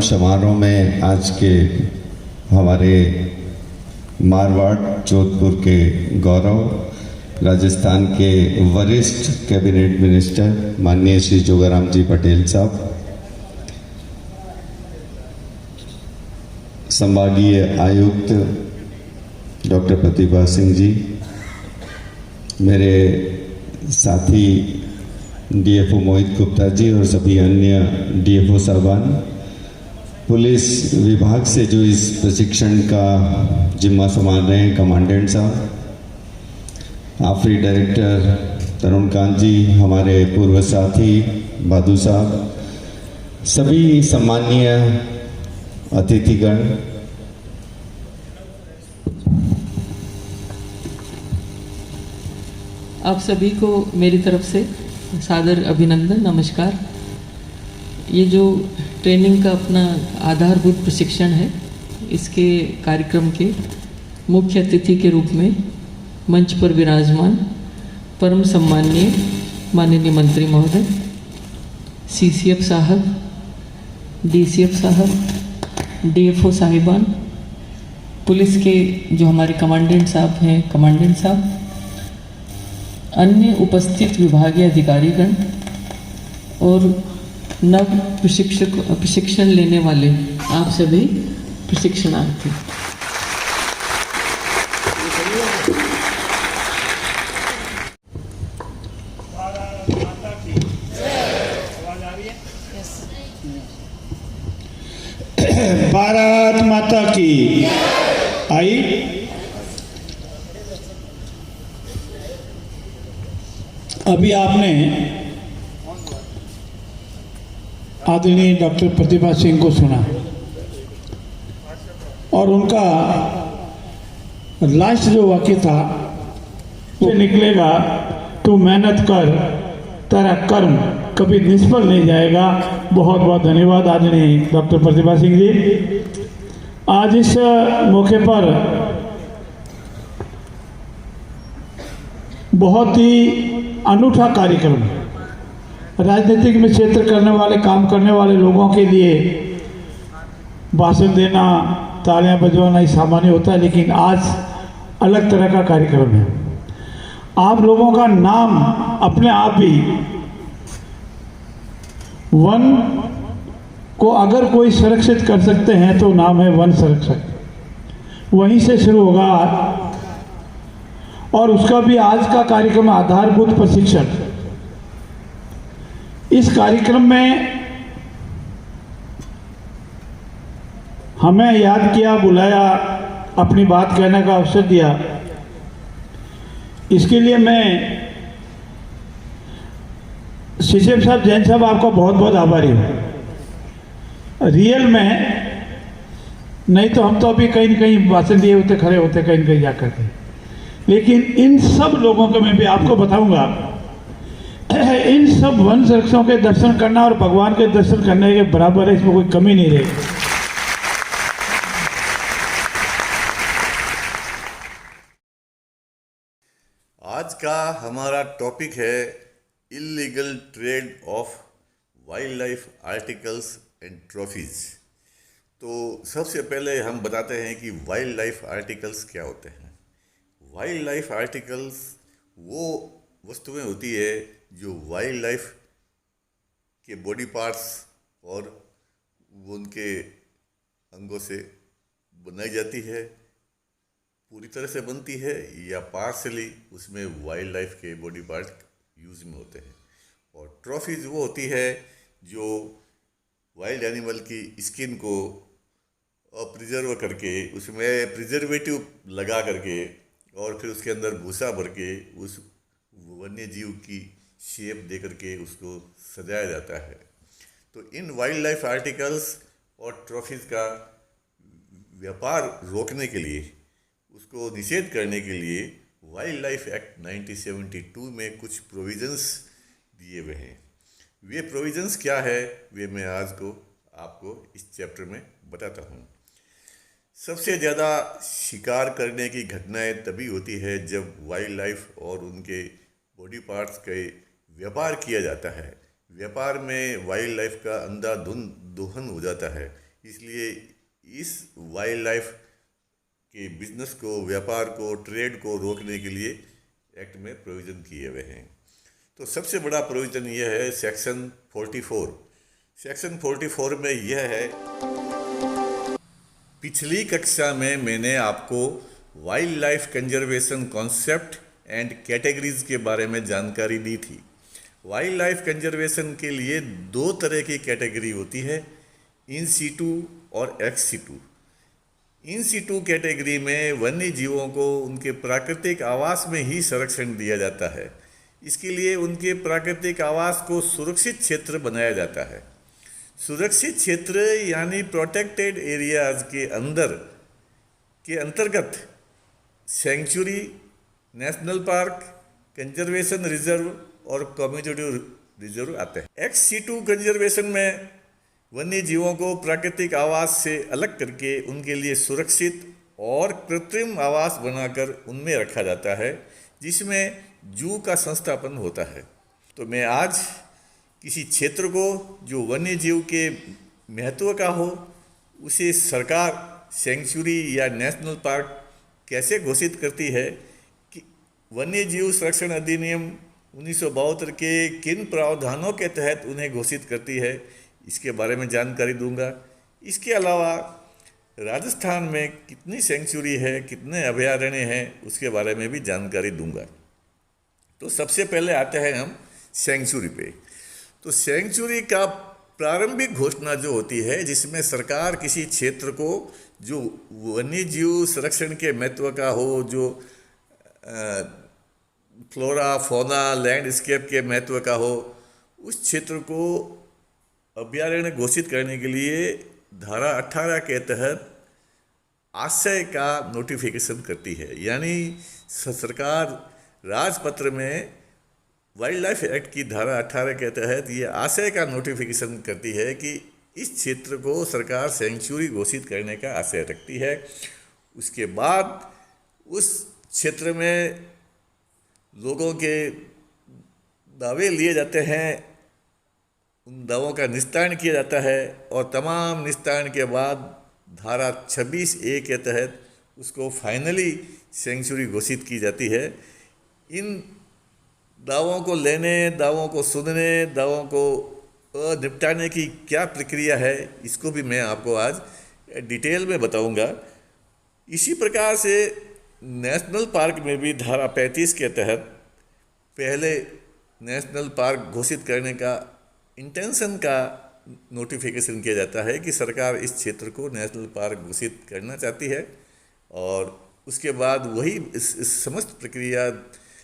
समारोह में आज के हमारे मारवाड़ जोधपुर के गौरव, राजस्थान के वरिष्ठ कैबिनेट मिनिस्टर माननीय श्री जोगाराम जी पटेल साहब, संभागीय आयुक्त डॉक्टर प्रतिभा सिंह जी, मेरे साथी डीएफओ मोहित गुप्ता जी और सभी अन्य डीएफओ साहबान, पुलिस विभाग से जो इस प्रशिक्षण का जिम्मा संभाल रहे हैं कमांडेंट साहब, आफरी डायरेक्टर तरुणकांत जी, हमारे पूर्व साथी भादू साहब, सभी सम्मानीय अतिथिगण, आप सभी को मेरी तरफ से सादर अभिनंदन, नमस्कार। ये जो ट्रेनिंग का अपना आधारभूत प्रशिक्षण है, इसके कार्यक्रम के मुख्य अतिथि के रूप में मंच पर विराजमान परम सम्माननीय माननीय मंत्री महोदय, सीसीएफ साहब, डीसीएफ साहब, डीएफओ साहिबान, पुलिस के जो हमारे कमांडेंट साहब हैं, कमांडेंट साहब, अन्य उपस्थित विभागीय अधिकारीगण और नव प्रशिक्षण लेने वाले आप सभी प्रशिक्षणार्थी, भारत माता की। आई अभी आपने आदरणीय डॉक्टर प्रतिभा सिंह को सुना और उनका लास्ट जो वाक्य था वो निकलेगा, तू मेहनत कर, तेरा कर्म कभी निष्फल नहीं जाएगा। बहुत बहुत धन्यवाद आदरणीय डॉक्टर प्रतिभा सिंह जी। आज इस मौके पर बहुत ही अनूठा कार्यक्रम, राजनीतिक में क्षेत्र करने वाले, काम करने वाले लोगों के लिए भाषण देना, तालियां बजवाना ही सामान्य होता है, लेकिन आज अलग तरह का कार्यक्रम है। आप लोगों का नाम अपने आप ही वन को अगर कोई संरक्षित कर सकते हैं तो नाम है वन संरक्षक। वहीं से शुरू होगा और उसका भी आज का कार्यक्रम आधारभूत प्रशिक्षण। इस कार्यक्रम में हमें याद किया, बुलाया, अपनी बात कहने का अवसर दिया। इसके लिए मैं सीसीएम साहब, जैन साहब, आपका बहुत बहुत आभारी हूँ। रियल में नहीं तो हम तो अभी कहीं न कहीं भाषण दिए होते, खड़े होते कहीं न कहीं जाकर के, लेकिन इन सब लोगों को मैं भी आपको बताऊंगा, इन सब वन संरक्षकों के दर्शन करना और भगवान के दर्शन करने के बराबर है, इसमें कोई कमी नहीं रहेगी। आज का हमारा टॉपिक है illegal trade off wild life articles and trophies. तो सबसे पहले हम बताते हैं कि वाइल्ड लाइफ आर्टिकल्स क्या होते हैं। वाइल्ड लाइफ आर्टिकल्स वो वस्तुएं होती है जो वाइल्ड लाइफ के बॉडी पार्ट्स और उनके अंगों से बनाई जाती है, पूरी तरह से बनती है या पार्शली उसमें वाइल्ड लाइफ के बॉडी पार्ट यूज में होते हैं। और ट्रॉफीज वो होती है जो वाइल्ड एनिमल की स्किन को प्रिजर्व करके, उसमें प्रिजर्वेटिव लगा करके और फिर उसके अंदर भूसा भर के उस वन्य जीव की शेप दे करके उसको सजाया जाता है। तो इन वाइल्ड लाइफ आर्टिकल्स और ट्रॉफीज का व्यापार रोकने के लिए, उसको निषेध करने के लिए वाइल्ड लाइफ एक्ट 1972 में कुछ प्रोविजंस दिए हुए हैं। वे प्रोविजंस क्या है वे मैं आज को आपको इस चैप्टर में बताता हूँ। सबसे ज़्यादा शिकार करने की घटनाएं तभी होती है जब वाइल्ड लाइफ और उनके बॉडी पार्ट्स के व्यापार किया जाता है। व्यापार में वाइल्ड लाइफ का अंधाधुंध दोहन हो जाता है। इसलिए इस वाइल्ड लाइफ के बिजनेस को, व्यापार को, ट्रेड को रोकने के लिए एक्ट में प्रोविज़न किए हुए हैं। तो सबसे बड़ा प्रोविज़न यह है सेक्शन 44। सेक्शन 44 में यह है, पिछली कक्षा में मैंने आपको wild life conservation concept and categories के बारे में जानकारी दी थी। वाइल्ड लाइफ कंजर्वेशन के लिए दो तरह की कैटेगरी होती है, इन सीटू और ex situ. In situ category में वन्य जीवों को उनके प्राकृतिक आवास में ही संरक्षण दिया जाता है। इसके लिए उनके प्राकृतिक आवास को सुरक्षित क्षेत्र बनाया जाता है। सुरक्षित क्षेत्र यानी प्रोटेक्टेड एरियाज के अंतर्गत sanctuary, national park, conservation reserve और कम्युनिटी रिजर्व आते हैं। एक्स सीटू कंजर्वेशन में वन्य जीवों को प्राकृतिक आवास से अलग करके उनके लिए सुरक्षित और कृत्रिम आवास बनाकर उनमें रखा जाता है, जिसमें जू का संस्थापन होता है। तो मैं आज किसी क्षेत्र को जो वन्य जीव के महत्व का हो, उसे सरकार सेंचुरी या नेशनल पार्क कैसे घोषित करती है, कि वन्य जीव संरक्षण अधिनियम 1972 के किन प्रावधानों के तहत उन्हें घोषित करती है, इसके बारे में जानकारी दूंगा। इसके अलावा राजस्थान में कितनी सेंचुरी है, कितने अभयारण्य हैं, उसके बारे में भी जानकारी दूंगा। तो सबसे पहले आते हैं हम सेंचुरी पे। तो सेंचुरी का प्रारंभिक घोषणा जो होती है, जिसमें सरकार किसी क्षेत्र को जो वन्य जीव संरक्षण के महत्व का हो, जो फ्लोरा फौना लैंडस्केप के महत्व का हो, उस क्षेत्र को अभयारण्य घोषित करने के लिए धारा 18 के तहत आशय का नोटिफिकेशन करती है। यानी सरकार राजपत्र में वाइल्ड लाइफ एक्ट की धारा 18 के तहत ये आशय का नोटिफिकेशन करती है कि इस क्षेत्र को सरकार सेंचुरी घोषित करने का आशय रखती है। उसके बाद उस क्षेत्र में लोगों के दावे लिए जाते हैं, उन दावों का निस्तारण किया जाता है और तमाम निस्तारण के बाद धारा 26A के तहत उसको फाइनली सेंचुरी घोषित की जाती है। इन दावों को लेने, दावों को सुनने, दावों को निपटाने की क्या प्रक्रिया है, इसको भी मैं आपको आज डिटेल में बताऊंगा। इसी प्रकार से नेशनल पार्क में भी धारा 35 के तहत पहले नेशनल पार्क घोषित करने का इंटेंशन का नोटिफिकेशन किया जाता है कि सरकार इस क्षेत्र को नेशनल पार्क घोषित करना चाहती है, और उसके बाद वही इस समस्त प्रक्रिया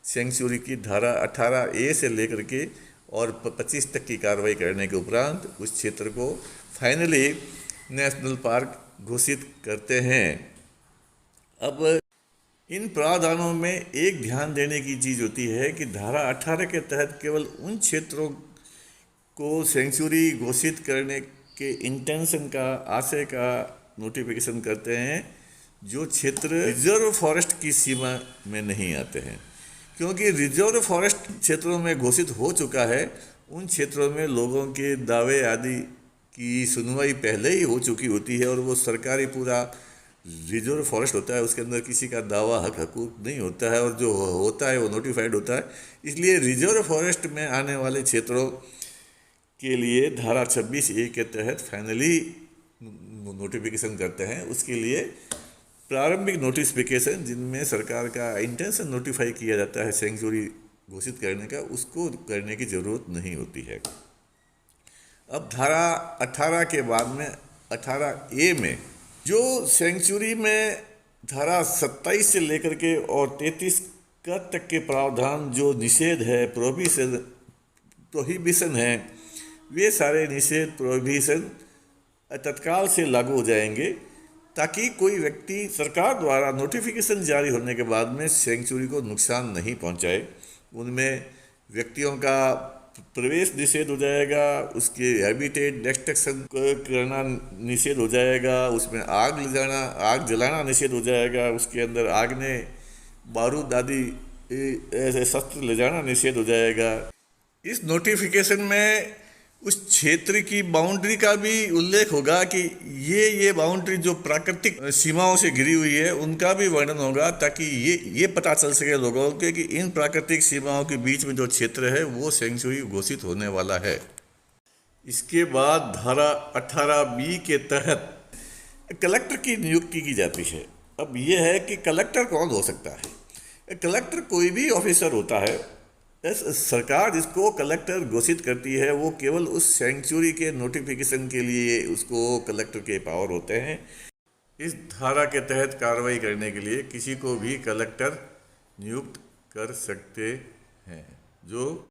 सेंचुरी की धारा 18A से लेकर के और 25 तक की कार्रवाई करने के उपरांत उस क्षेत्र को फाइनली नेशनल पार्क घोषित करते हैं। अब इन प्रावधानों में एक ध्यान देने की चीज़ होती है कि धारा 18 के तहत केवल उन क्षेत्रों को सेंचुरी घोषित करने के इंटेंशन का, आशय का नोटिफिकेशन करते हैं जो क्षेत्र रिजर्व फॉरेस्ट की सीमा में नहीं आते हैं। क्योंकि रिजर्व फॉरेस्ट क्षेत्रों में घोषित हो चुका है, उन क्षेत्रों में लोगों के दावे आदि की सुनवाई पहले ही हो चुकी होती है और वो सरकारी पूरा रिजर्व फॉरेस्ट होता है, उसके अंदर किसी का दावा हक हकूक नहीं होता है और जो होता है वो नोटिफाइड होता है। इसलिए रिजर्व फॉरेस्ट में आने वाले क्षेत्रों के लिए धारा 26A के तहत फाइनली नोटिफिकेशन करते हैं। उसके लिए प्रारंभिक नोटिफिकेशन जिनमें सरकार का इंटेंशन नोटिफाई किया जाता है सेंचुरी घोषित करने का, उसको करने की ज़रूरत नहीं होती है। अब धारा 18 के बाद में 18A में जो सेंचुरी में धारा 27 से लेकर के और 33 तक के प्रावधान जो निषेध है, प्रोहिबिशन है, वे सारे निषेध प्रोहिबिशन तत्काल से लागू हो जाएंगे, ताकि कोई व्यक्ति सरकार द्वारा नोटिफिकेशन जारी होने के बाद में सेंचुरी को नुकसान नहीं पहुंचाए। उनमें व्यक्तियों का प्रवेश निषेध हो जाएगा, उसके हैबिटेट डिस्ट्रक्शन करना निषेध हो जाएगा, उसमें आग जलाना निषेध हो जाएगा, उसके अंदर आग ने बारूद आदि ऐसे शस्त्र ले जाना निषेध हो जाएगा। इस नोटिफिकेशन में उस क्षेत्र की बाउंड्री का भी उल्लेख होगा कि ये बाउंड्री जो प्राकृतिक सीमाओं से घिरी हुई है उनका भी वर्णन होगा, ताकि ये पता चल सके लोगों को कि इन प्राकृतिक सीमाओं के बीच में जो क्षेत्र है वो सेंचुरी घोषित होने वाला है। इसके बाद धारा 18B के तहत कलेक्टर की नियुक्ति की जाती है। अब यह है कि कलेक्टर कौन हो सकता है। कलेक्टर कोई भी ऑफिसर होता है, सरकार जिसको कलेक्टर घोषित करती है वो केवल उस सेंचुरी के नोटिफिकेशन के लिए उसको कलेक्टर के पावर होते हैं। इस धारा के तहत कार्रवाई करने के लिए किसी को भी कलेक्टर नियुक्त कर सकते हैं। जो